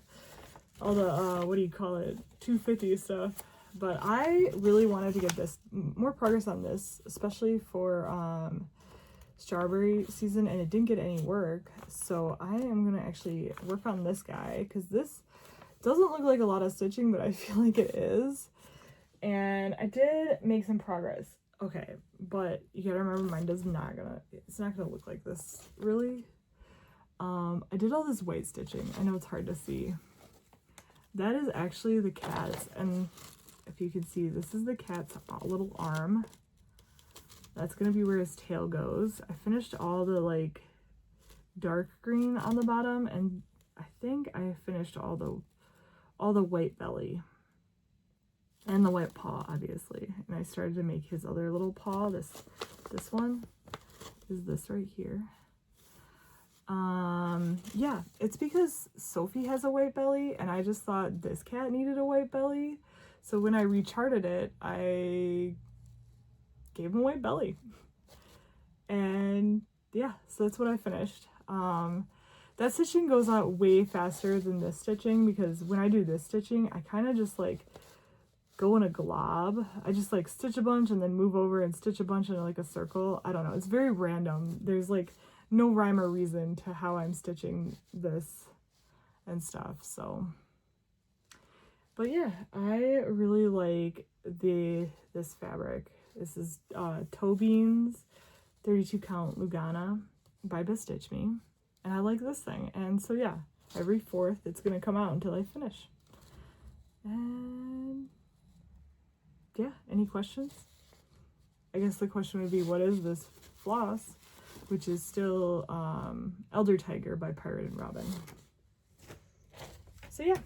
what do you call it, 250 stuff. But I really wanted to get this more progress on this, especially for strawberry season, and it didn't get any work. So I am gonna actually work on this guy, because this doesn't look like a lot of stitching, but I feel like it is. And I did make some progress. Okay, but you gotta remember, mine it's not gonna look like this, really. I did all this white stitching. I know it's hard to see. That is actually the cat's, and if you can see, this is the cat's little arm. That's gonna be where his tail goes. I finished all the like dark green on the bottom, and I think I finished all the white belly and the white paw, obviously. And I started to make his other little paw. This one is this right here. Yeah, it's because Sophie has a white belly, and I just thought this cat needed a white belly. So when I recharted it, I gave him a white belly. And yeah, so that's what I finished. That stitching goes out way faster than this stitching, because when I do this stitching, I kind of just like go in a glob. I just like stitch a bunch and then move over and stitch a bunch in like a circle. I don't know. It's very random. There's like no rhyme or reason to how I'm stitching this and stuff. So, but yeah, I really like this fabric. This is Toe Beans 32 count Lugana by Bestitch Me, and I like this thing. And so yeah, every 4th it's gonna come out until I finish. And yeah, any questions? I guess the question would be, what is this floss? Which is still Elder Tiger by Pirate and Robin. So yeah,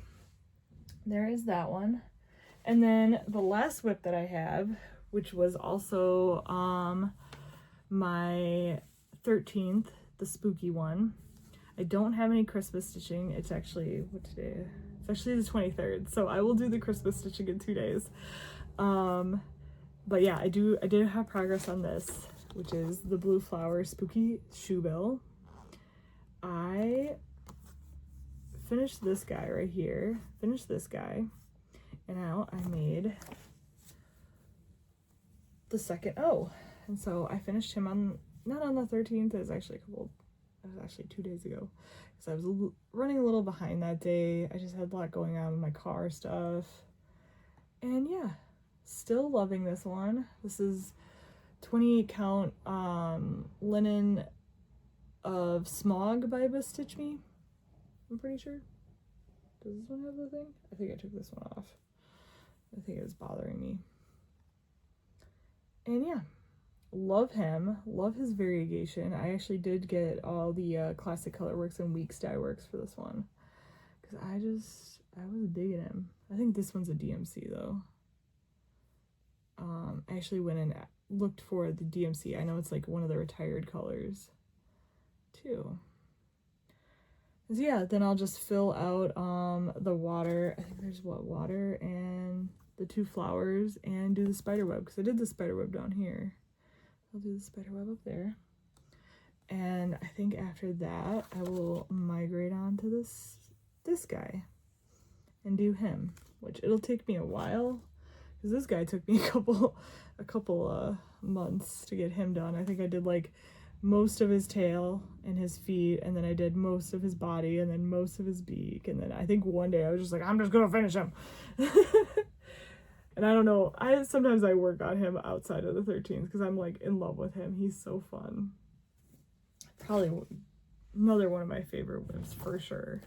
there is that one. And then the last whip that I have, which was also my 13th, the spooky one. I don't have any Christmas stitching. It's actually, what today? It's actually the 23rd, so I will do the Christmas stitching in 2 days. But yeah, I did have progress on this, which is the Blue Flower Spooky Shoebill. I finished this guy right here, and now I made the second O. And so I finished him on, not on the 13th, it was actually 2 days ago, because I was running a little behind that day. I just had a lot going on with my car stuff. And yeah, still loving this one. This is 28 count linen of Smog by Bestitch Me. I'm pretty sure. Does this one have the thing? I think I took this one off. I think it was bothering me. And yeah, love him. Love his variegation. I actually did get all the Classic Colorworks and Weeks dye works for this one, because I was digging him. I think this one's a DMC though. I actually went and looked for the DMC. I know it's like one of the retired colors too. So yeah, then I'll just fill out the water. I think there's water and the 2 flowers, and do the spider web, because I did the spider web down here. I'll do the spider web up there. And I think after that I will migrate on to this guy and do him, which it'll take me a while, because this guy took me a couple months to get him done. I think I did like most of his tail and his feet, and then I did most of his body, and then most of his beak, and then I think one day I was just like, I'm just gonna finish him. And I don't know, sometimes I work on him outside of the 13th, because I'm like in love with him. He's so fun. Probably another one of my favorite whips for sure.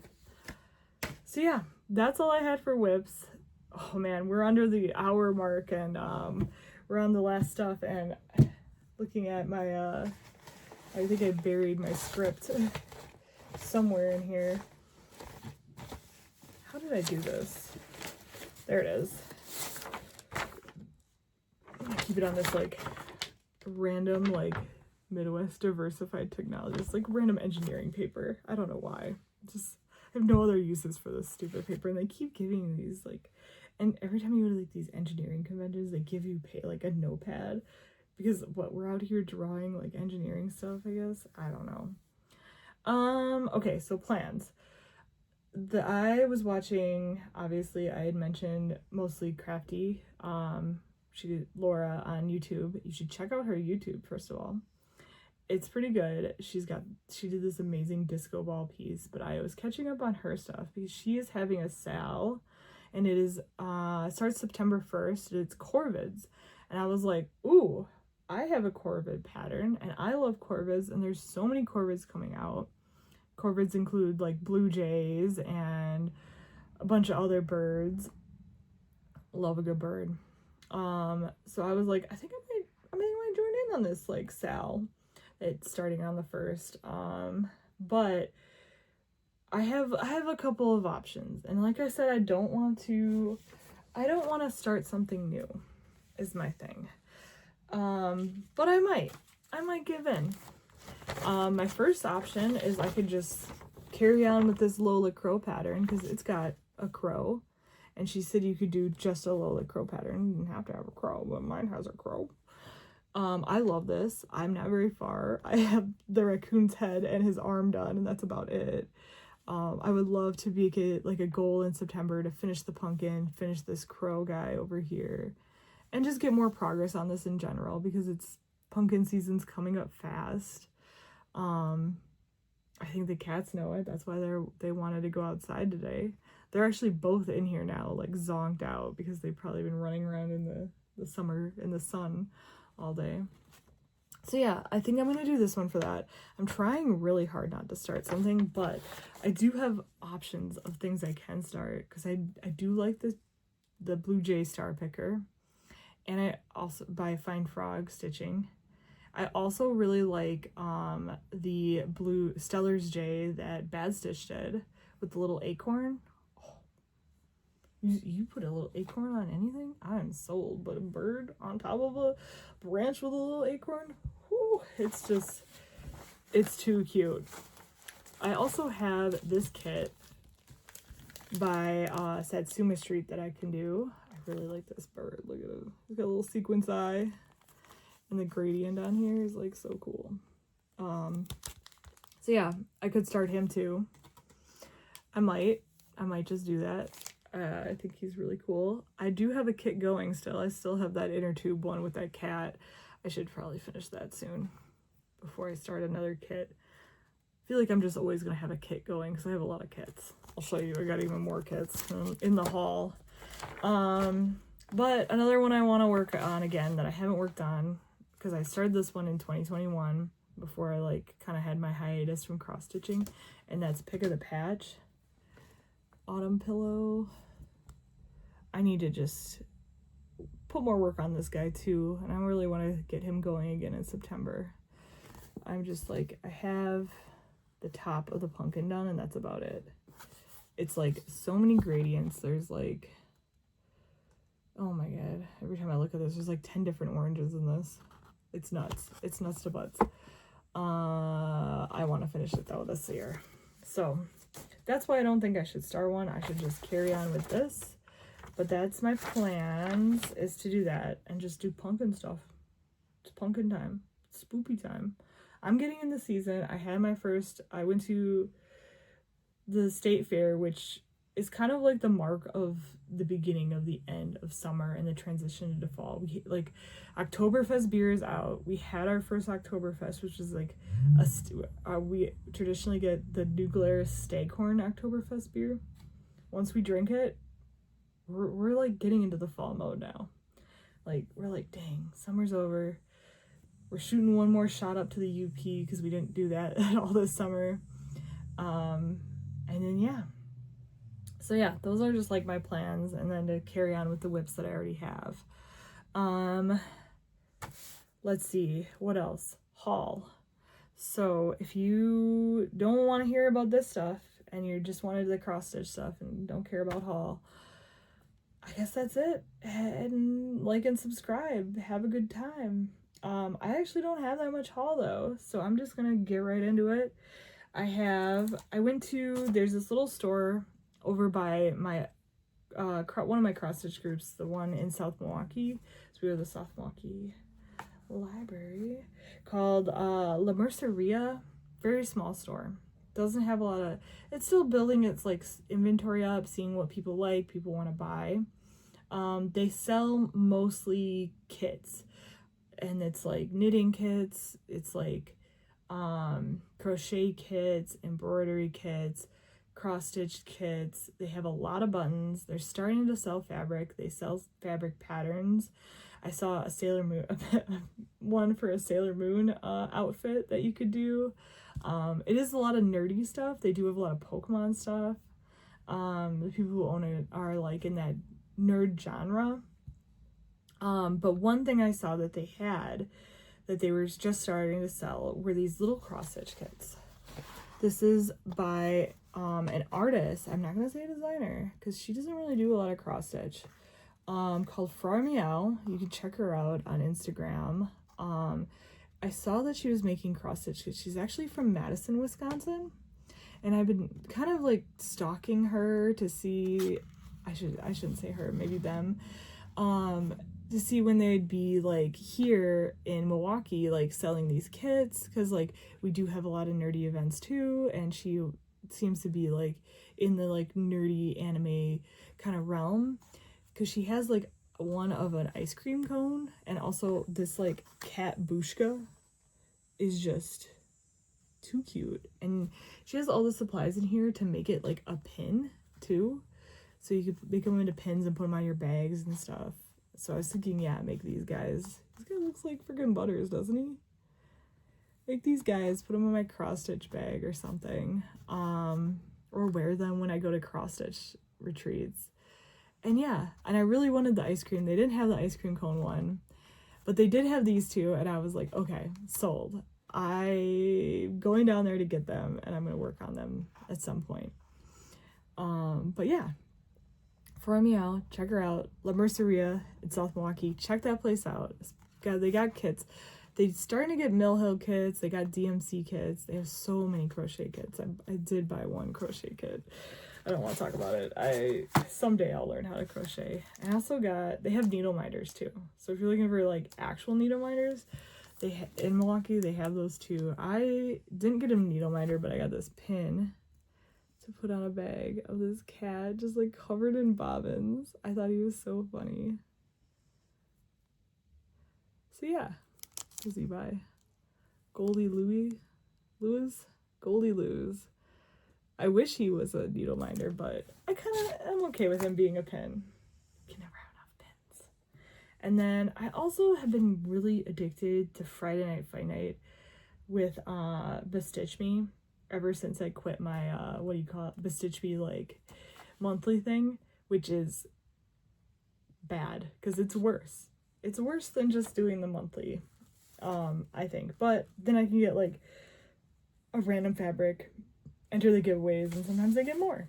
So yeah, that's all I had for whips. Oh man, we're under the hour mark, and we're on the last stuff, and looking at my I think I buried my script somewhere in here. How did I do this? There it is. I'm gonna keep it on this like random like Midwest diversified technologies, like random engineering paper. I don't know why. Just I have no other uses for this stupid paper, and they keep giving these like, and every time you go to like these engineering conventions, they give you like a notepad, because what, we're out here drawing like engineering stuff, I guess. I don't know. Okay, so plans. I was watching, obviously I had mentioned mostly Crafty, she did Laura on YouTube. You should check out her YouTube first of all. It's pretty good. She did this amazing disco ball piece, but I was catching up on her stuff because she is having a sale, and it is starts September 1st. It's corvids, and I was like, ooh, I have a corvid pattern, and I love corvids, and there's so many corvids coming out. Corvids include like blue jays and a bunch of other birds. Love a good bird. So I was like, I think I might join in on this like sale. It's starting on the 1st. But I have a couple of options, and like I said, I don't want to start something new is my thing. But I might give in. My first option is I could just carry on with this Lola crow pattern, because it's got a crow, and she said you could do just a Lola crow pattern. You didn't have to have a crow, but mine has a crow. I love this. I'm not very far. I have the raccoon's head and his arm done, and that's about it. I would love to make it like a goal in September to finish the pumpkin, finish this crow guy over here, and just get more progress on this in general, because it's pumpkin season's coming up fast. I think the cats know it. That's why they wanted to go outside today. They're actually both in here now, like zonked out, because they've probably been running around in the summer in the sun all day. So yeah, I think I'm gonna do this one for that. I'm trying really hard not to start something, but I do have options of things I can start, because I do like the Blue Jay Star Picker, and I also by Fine Frog Stitching. I also really like the blue Stellar's J that Bad Stitch did with the little acorn. Oh, you put a little acorn on anything? I'm sold. But a bird on top of a branch with a little acorn? Whew, it's too cute. I also have this kit by Satsuma Street that I can do. I really like this bird. Look at it. It's got a little sequence eye. And the gradient on here is like so cool. So yeah, I could start him too. I might just do that. I think he's really cool. I do have a kit going still. I still have that inner tube one with that cat. I should probably finish that soon before I start another kit. I feel like I'm just always gonna have a kit going because I have a lot of kits. I'll show you. I got even more kits in the haul. But another one I want to work on again that I haven't worked on, because I started this one in 2021 before I like kind of had my hiatus from cross stitching, and that's Pick of the Patch Autumn Pillow. I need to just put more work on this guy too, and I really want to get him going again in September. I'm just like, I have the top of the pumpkin done, and that's about it. It's like so many gradients. There's like, oh my god, every time I look at this, there's like 10 different oranges in this. It's nuts. It's nuts to butts. I want to finish it though this year. So that's why I don't think I should start one. I should just carry on with this. But that's my plans, is to do that and just do pumpkin stuff. It's pumpkin time. It's spoopy time. I'm getting in the season. I went to the state fair, which is kind of like the mark of the beginning of the end of summer and the transition into fall. We like Oktoberfest beer is out. We had our first Oktoberfest, which is like we traditionally get the New Glarus Staghorn Oktoberfest beer. Once we drink it, we're like getting into the fall mode now. Like we're like, dang, summer's over. We're shooting one more shot up to the UP because we didn't do that at all this summer. And then, yeah. So, yeah, those are just, like, my plans. And then to carry on with the whips that I already have. Let's see. What else? Haul. So, if you don't want to hear about this stuff and you just wanted the cross-stitch stuff and don't care about haul, I guess that's it. And like and subscribe. Have a good time. I actually don't have that much haul though, so I'm just gonna get right into it. There's this little store over by my one of my cross-stitch groups, the one in South Milwaukee. So we have the South Milwaukee Library, called La Merceria. Very small store. Doesn't have a lot of, it's still building its like inventory up, seeing what people like, people want to buy. They sell mostly kits, and it's like knitting kits, it's like crochet kits, embroidery kits, cross-stitched kits. They have a lot of buttons. They're starting to sell fabric. They sell fabric patterns. I saw a Sailor Moon, one for a Sailor Moon outfit that you could do. It is a lot of nerdy stuff. They do have a lot of Pokemon stuff. The people who own it are like in that nerd genre. But one thing I saw that they had, that they were just starting to sell, were these little cross-stitch kits. This is by an artist. I'm not going to say a designer, because she doesn't really do a lot of cross-stitch. Called Frau Meow. You can check her out on Instagram. I saw that she was making cross-stitch kits. She's actually from Madison, Wisconsin. And I've been kind of like stalking her to see, I shouldn't say her, maybe them, to see when they'd be like here in Milwaukee, like selling these kits, because like we do have a lot of nerdy events too, and she seems to be like in the like nerdy anime kind of realm, because she has like one of an ice cream cone, and also this like cat Bushka is just too cute. And she has all the supplies in here to make it like a pin too, so you could make them into pins and put them on your bags and stuff. So I was thinking, yeah, make these guys. This guy looks like friggin' Butters, doesn't he? Make these guys, put them in my cross-stitch bag or something, or wear them when I go to cross-stitch retreats. And yeah, and I really wanted the ice cream. They didn't have the ice cream cone one, but they did have these two, and I was like, okay, sold. I'm going down there to get them, and I'm going to work on them at some point. But yeah, Frau Meow, check her out. La Merceria in South Milwaukee. Check that place out. They got kits. They're starting to get Mill Hill kits. They got DMC kits. They have so many crochet kits. I did buy one crochet kit. I don't want to talk about it. Someday I'll learn how to crochet. I also they have needle minders too. So if you're looking for like actual needle minders, in Milwaukee they have those too. I didn't get a needle minder, but I got this pin to put on a bag of this cat just like covered in bobbins. I thought he was so funny. So yeah, Lizzie by Goldie Louie. Goldie Lou's. I wish he was a needle minder, but I kind of am okay with him being a pin. You can never have enough pins. And then I also have been really addicted to Friday Night Fight Night with Bestitch Me ever since I quit my Bestitch Me like monthly thing, which is bad because it's worse. It's worse than just doing the monthly, I think. But then I can get like a random fabric, enter the giveaways, and sometimes I get more.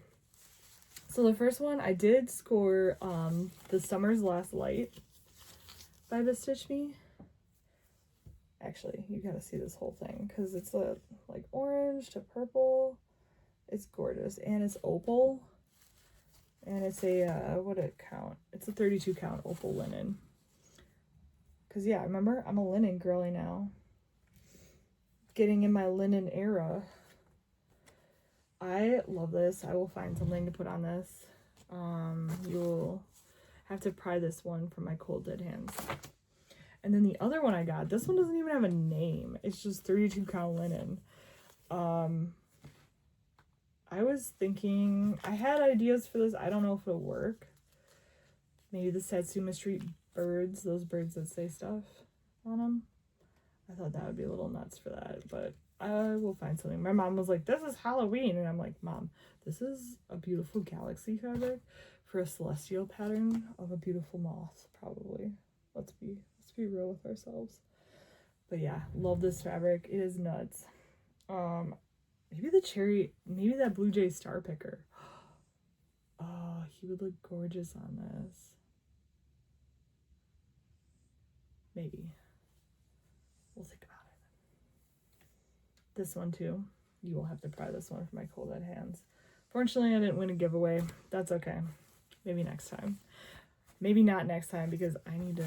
So the first one, I did score The Summer's Last Light by Bestitch Me. Actually, you gotta see this whole thing because it's like orange to purple. It's gorgeous, and it's opal, and it's a what did it count? It's a 32 count opal linen. Cause yeah, remember, I'm a linen girly now. Getting in my linen era. I love this. I will find something to put on this. You'll have to pry this one from my cold dead hands. And then the other one I got, this one doesn't even have a name. It's just 32 count linen. I was thinking, I had ideas for this. I don't know if it'll work. Maybe the Satsuma Street birds, those birds that say stuff on them. I thought that would be a little nuts for that, but I will find something. My mom was like, this is Halloween, and I'm like, Mom, this is a beautiful galaxy fabric for a celestial pattern of a beautiful moth, probably. Let's be real with ourselves. But yeah, love this fabric. It is nuts. Maybe that Blue Jay Star Picker. Oh, he would look gorgeous on this. Maybe. We'll think about it. This one too. You will have to pry this one for my cold dead hands. Fortunately, I didn't win a giveaway. That's okay. Maybe next time. Maybe not next time because I need to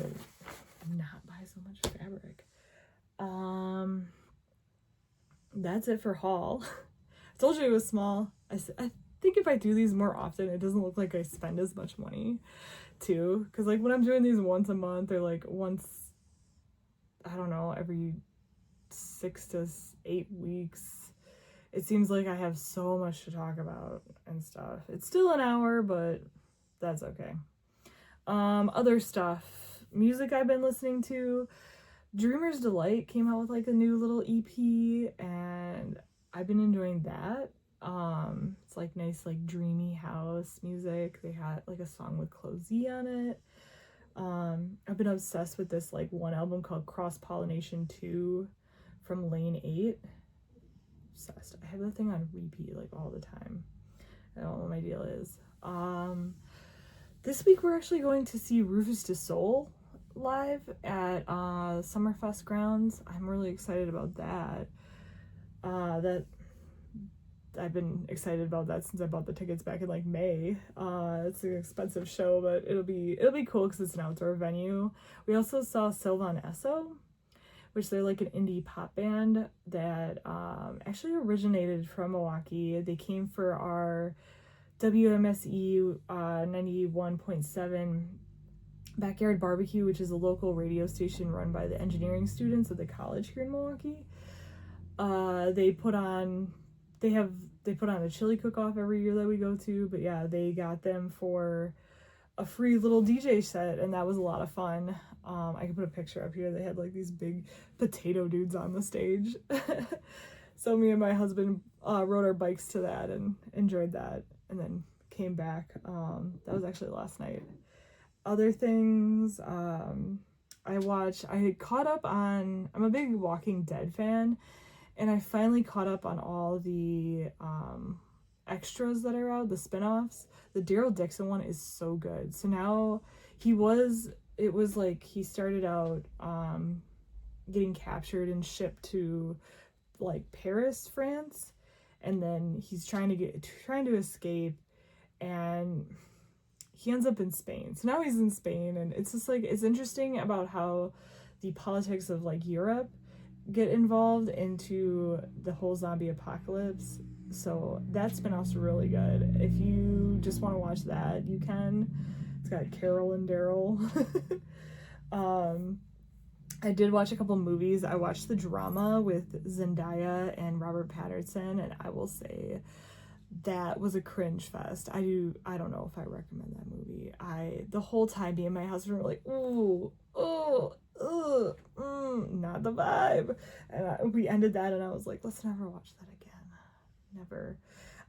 not buy so much fabric. That's it for haul. I told you it was small. I think if I do these more often, it doesn't look like I spend as much money too. Because like when I'm doing these once a month or like once, I don't know, every 6 to 8 weeks, it seems like I have so much to talk about and stuff. It's still an hour, but that's okay. Other stuff, music I've been listening to. Dreamer's Delight came out with like a new little EP, and I've been enjoying that. It's like nice, like dreamy house music. They had like a song with Closey on it. I've been obsessed with this like one album called Cross Pollination 2 from Lane 8. Obsessed. I have that thing on repeat like all the time. I don't know what my deal is. This week we're actually going to see Rufus Du Sol live at Summerfest grounds. I'm really excited about that. I've been excited about that since I bought the tickets back in like May. It's an expensive show, but it'll be cool because it's an outdoor venue. We also saw Sylvan Esso, which they're like an indie pop band that actually originated from Milwaukee. They came for our WMSE 91.7 Backyard Barbecue, which is a local radio station run by the engineering students of the college here in Milwaukee. They put on a chili cook-off every year that we go to, but yeah, they got them for a free little DJ set, and that was a lot of fun. I can put a picture up here. They had like these big potato dudes on the stage. So me and my husband rode our bikes to that and enjoyed that, and then came back. That was actually last night. Other things, I'm a big Walking Dead fan, and I finally caught up on all the extras that are out, the spin-offs. The Daryl Dixon one is so good. So now he started out getting captured and shipped to like Paris, France, and then he's trying to escape, and he ends up in Spain. So now he's in Spain, and it's just like, it's interesting about how the politics of like Europe get involved into the whole zombie apocalypse. So that spin-off's really good. If you just want to watch that, you can. It's got Carol and Daryl. I did watch a couple movies. I watched The Drama with Zendaya and Robert Pattinson, and I will say that was a cringe fest. I don't know if I recommend that movie. The whole time me and my husband were like, not the vibe. And we ended that, and I was like, let's never watch that again. Never.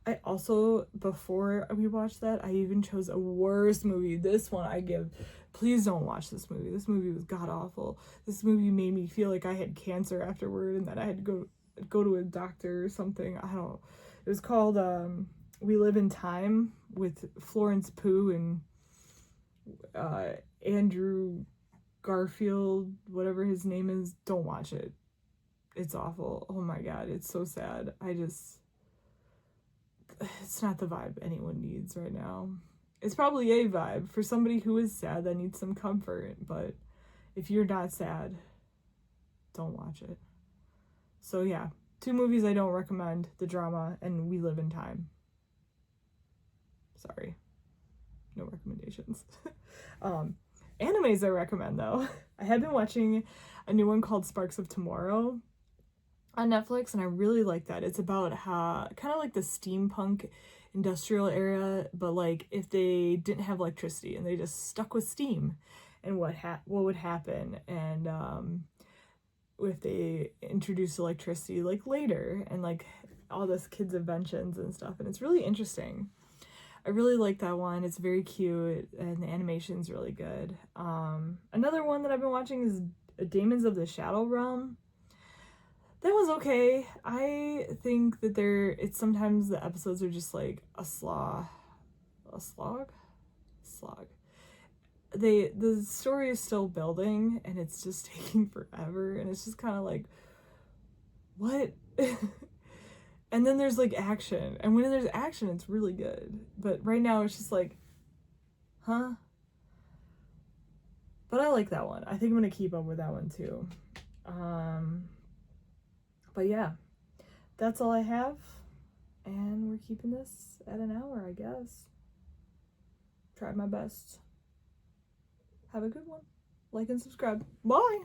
I also, before we watched that, I even chose a worse movie. This one please don't watch this movie. This movie was god awful. This movie made me feel like I had cancer afterward and that I had to go to a doctor or something. I don't know. It was called We Live in Time with Florence Pugh and Andrew Garfield, whatever his name is. Don't watch it. It's awful. Oh my god, it's so sad. It's not the vibe anyone needs right now. It's probably a vibe for somebody who is sad that needs some comfort, but if you're not sad, don't watch it. So yeah, 2 movies I don't recommend, The Drama and We Live in Time. Sorry. No recommendations. Animes I recommend though. I have been watching a new one called Sparks of Tomorrow on Netflix, and I really like that. It's about how kind of like the steampunk industrial era, but like if they didn't have electricity and they just stuck with steam and what would happen. And if they introduce electricity like later, and like all this kids' inventions and stuff, and it's really interesting. I really like that one. It's very cute, and the animation's really good. Another one that I've been watching is Demons of the Shadow Realm. That was okay. I think that it's sometimes the episodes are just like a slog. The story is still building, and it's just taking forever, and it's just kind of like, what? And then there's like action, and when there's action it's really good, but right now it's just like, huh? But I like that one. I think I'm gonna keep up with that one too. But yeah, that's all I have, and we're keeping this at an hour, I guess. Tried my best. Have a good one. Like and subscribe. Bye!